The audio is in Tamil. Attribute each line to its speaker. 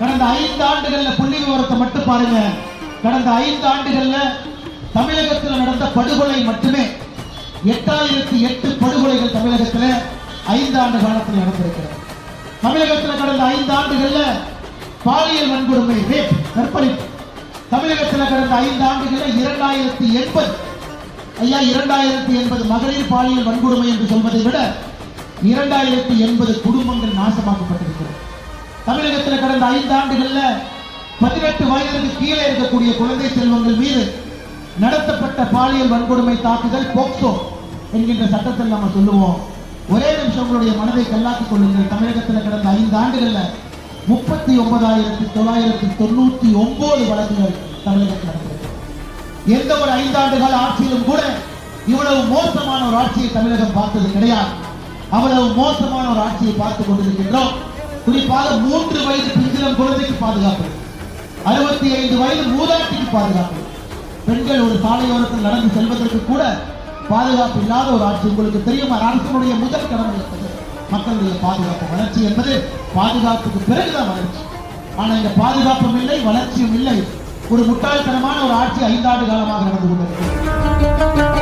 Speaker 1: கடந்த 5 ஆண்டுகள்ல புள்ளி விவரத்தை மட்டும் பாருங்க. கடந்த 5 ஆண்டுகள்ல தமிழகத்தில் நடந்த படுகொலை மட்டுமே 8008 படுகொலைகள் தமிழகத்தில் 5 ஆண்டு காலத்தில் நடந்திருக்கிறது. தமிழகத்தில் கடந்த 5 ஆண்டுகள்ல பாலியல் வன்கொடுமை கற்பழிப்பு தமிழகத்தில் கடந்த 5 ஆண்டுகளில் 2080 ஐயா 2080 மகளிர் பாலியல் வன்கொடுமை என்று சொல்வதை விட 2080 குடும்பங்கள் நாசமாக்கப்பட்டிருக்கிறது. தமிழகத்தில் கடந்த 5 ஆண்டுகளில் 18 வயதுக்கு கீழே இருக்கக்கூடிய குழந்தை செல்வங்கள் மீது நடத்தப்பட்ட பாலியல் வன்கொடுமை தாக்குதல் போக்சோ என்கின்ற சட்டத்தில் நாம சொல்லுவோம். ஒரே நிமிஷம் உங்களுடைய மனதை கல்லாக்கிக் கொள்ளுங்கள். தமிழகத்தில் கடந்த 5 ஆண்டுகளில் 39,999 வழக்குகள் தமிழகத்தில் நடந்திருக்கிறது. எந்த ஒரு 5 ஆண்டு கால ஆட்சியிலும் கூட இவ்வளவு மோசமான ஒரு ஆட்சியை தமிழகம் பார்த்தது கிடையாது. அவ்வளவு மோசமான ஒரு ஆட்சியை பார்த்துக் கொண்டிருக்கின்றோம். குறிப்பாக 3 வயது பிஞ்சிலம் குழந்தைக்கு பாதுகாப்பு, 65 வயது மூதாட்டிக்கு பாதுகாப்பு, பெண்கள் ஒரு சாலையோரத்தில் நடந்து செல்வதற்கு கூட பாதுகாப்பு இல்லாத ஒரு ஆட்சி. உங்களுக்கு தெரியும், அரசனுடைய முதல் கடமை என்பது மக்களுடைய பாதுகாப்பு. வளர்ச்சி என்பது பாதுகாப்புக்கு பிறகுதான் வளர்ச்சி. ஆனா இந்த பாதுகாப்பும் இல்லை, வளர்ச்சியும் இல்லை. ஒரு முட்டாள்தனமான ஒரு ஆட்சி 5 ஆண்டு காலமாக நடந்து கொண்டிருக்கிறது.